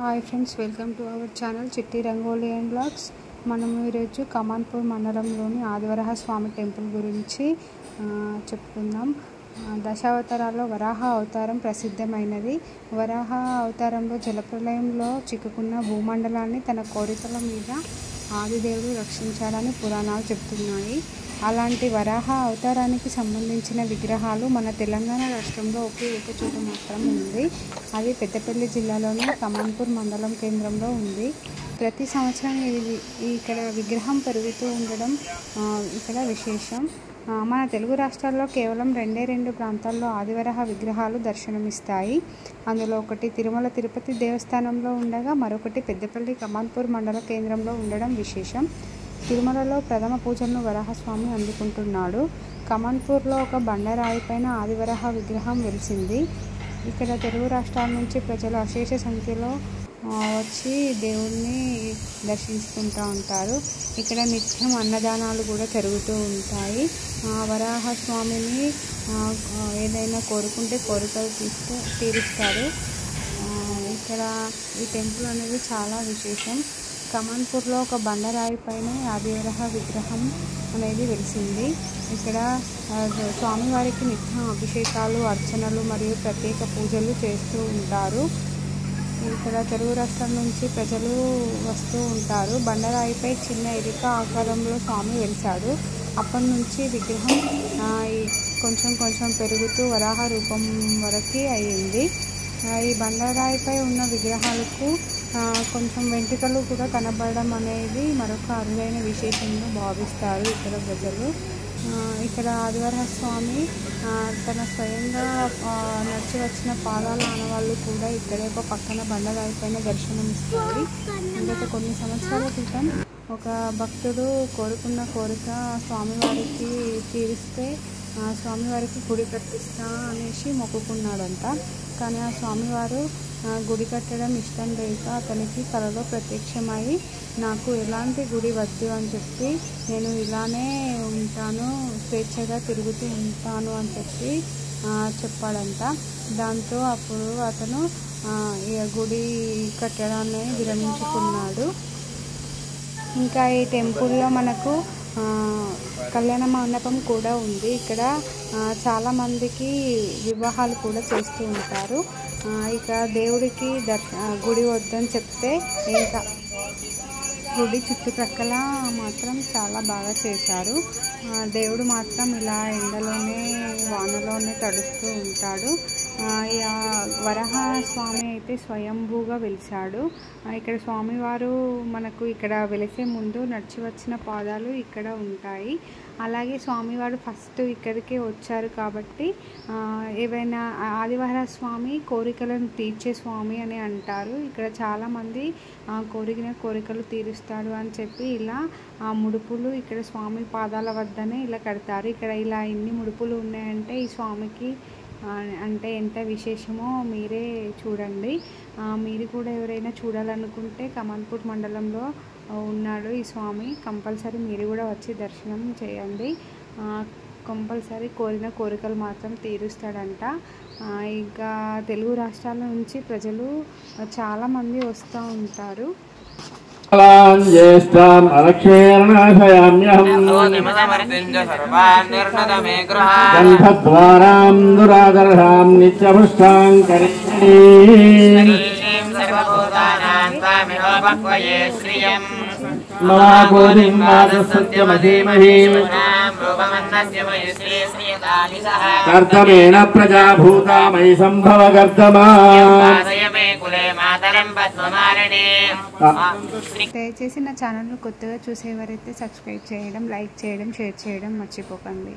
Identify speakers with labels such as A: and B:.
A: Hi friends, welcome to our channel చిట్టి rangoli and blogs. మనం ఈరోజు కమాన్పూర్ మండలంలోని ఆదివరాహ స్వామి టెంపుల్ గురించి చెప్పుకుందాం. దశావతారాల్లో వరాహ అవతారం ప్రసిద్ధమైనది. వరాహ అవతారంలో జలప్రలయంలో చిక్కుకున్న భూమండలాన్ని తన కోరికల మీద ఆదిదేవుడు రక్షించాడని పురాణాలు చెప్తున్నాయి. అలాంటి వరాహ అవతారానికి సంబంధించిన విగ్రహాలు మన తెలంగాణ రాష్ట్రంలో ఒకే ఒక చోట మాత్రం ఉంది. అది పెద్దపల్లి జిల్లాలోని కమాన్పూర్ మండలం కేంద్రంలో ఉంది. ప్రతి సంవత్సరం ఇక్కడ విగ్రహం పెరుగుతూ ఉండడం ఇక్కడ విశేషం. మన తెలుగు రాష్ట్రాల్లో కేవలం రెండు ప్రాంతాల్లో ఆదివరాహ విగ్రహాలు దర్శనమిస్తాయి. అందులో ఒకటి తిరుమల తిరుపతి దేవస్థానంలో ఉండగా మరొకటి పెద్దపల్లి కమాన్పూర్ మండల కేంద్రంలో ఉండడం విశేషం. తిరుమలలో ప్రథమ పూజలను వరాహస్వామి అందుకుంటున్నాడు. కమాన్పూర్లో ఒక బండరాయి పైన ఆదివరాహ విగ్రహం వెలిసింది. ఇక్కడ తెలుగు రాష్ట్రాల నుంచి ప్రజలు అశేష సంఖ్యలో వచ్చి దేవుణ్ణి దర్శించుకుంటూ ఉంటారు. ఇక్కడ నిత్యం అన్నదానాలు కూడా జరుగుతూ ఉంటాయి. వరాహస్వామిని ఏదైనా కోరుకుంటే కోరికలు తీరుస్తారు. ఇక్కడ ఈ టెంపుల్ అనేది చాలా విశేషం. కమాన్పూర్లో ఒక బండరాయి పైన ఆదివరాహ విగ్రహం అనేది వెలిసింది. ఇక్కడ స్వామివారికి నిత్యం అభిషేకాలు, అర్చనలు మరియు ప్రత్యేక పూజలు చేస్తూ ఉంటారు. ఇక్కడ తెలుగు రాష్ట్రం నుంచి ప్రజలు వస్తూ ఉంటారు. బండరాయిపై చిన్న ఎలుక ఆకారంలో స్వామి వెలిశాడు. అప్పటి నుంచి విగ్రహం కొంచెం పెరుగుతూ వరాహ రూపం వరకు అయ్యింది. ఈ బండరాయిపై ఉన్న విగ్రహాలకు కొంచెం వెంట్రుకలు కూడా కనబడడం అనేది మరొక అరుదైన విశేషంగా భావిస్తారు ఇక్కడ ప్రజలు. ఇక్కడ ఆదివరాహ స్వామి తన స్వయంగా నడిచి వచ్చిన పాదాల ఆనవాళ్ళు కూడా ఇక్కడే ఒక పక్కన బండరాయి పైన దర్శనమిస్తాయి. గత కొన్ని సంవత్సరాల క్రితం ఒక భక్తుడు కోరుకున్న కోరిక స్వామివారికి తీరిస్తే స్వామివారికి గుడి కట్టిస్తా అనేసి మొక్కుకున్నాడంట. కానీ ఆ స్వామివారు గుడి కట్టడం ఇష్టం లేక అతనికి కలలో ప్రత్యక్షమై నాకు ఎలాంటి గుడి వద్దు అని చెప్పి నేను ఇలానే ఉంటాను, స్వేచ్ఛగా తిరుగుతూ ఉంటాను అని చెప్పి చెప్పాడంట. దాంతో అప్పుడు అతను గుడి కట్టడాన్ని విరమించుకున్నాడు. ఇంకా ఈ టెంపుల్లో మనకు కళ్యాణ మండపం కూడా ఉంది. ఇక్కడ చాలామందికి వివాహాలు కూడా చేస్తూ ఉంటారు. ఇక దేవుడికి గుడి వద్దని చెప్తే ఇంకా గుడి చుట్టుప్రక్కల మాత్రం చాలా బాగా చేశారు. దేవుడు మాత్రం ఇలా ఎండలోనే వానలోనే తడుస్తూ ఉంటాడు. వరాహ స్వామి అయితే స్వయంభూగా వెలిశాడు. ఇక్కడ స్వామివారు మనకు ఇక్కడ వెలిసే ముందు నడిచి వచ్చిన పాదాలు ఇక్కడ ఉంటాయి. అలాగే స్వామివారు ఫస్ట్ ఇక్కడికే వచ్చారు కాబట్టి ఏవైనా ఆదివరాహ స్వామి కోరికలను తీర్చే స్వామి అని అంటారు. ఇక్కడ చాలామంది కోరికలు తీరుస్తాడు అని చెప్పి ఇలా ముడుపులు ఇక్కడ స్వామి పాదాల వద్దనే ఇలా కడతారు. ఇక్కడ ఇలా ఎన్ని ముడుపులు ఉన్నాయంటే ఈ స్వామికి అంటే ఎంత విశేషమో మీరే చూడండి. మీరు కూడా ఎవరైనా చూడాలనుకుంటే కమాన్పూర్ మండలంలో ఉన్నాడు ఈ స్వామి. కంపల్సరీ మీరు కూడా వచ్చి దర్శనం చేయండి. కంపల్సరీ కోరిన కోరికలు మాత్రం తీరుస్తాడంట. ఇంకా తెలుగు రాష్ట్రాల నుంచి ప్రజలు చాలామంది వస్తూ ఉంటారు.
B: కర్తమేన ప్రజాభూతా మయి సంభవ కర్తమా.
A: దయచేసి నా ఛానల్ను కొత్తగా చూసేవారైతే సబ్స్క్రైబ్ చేయడం, లైక్ చేయడం, షేర్ చేయడం మర్చిపోకండి.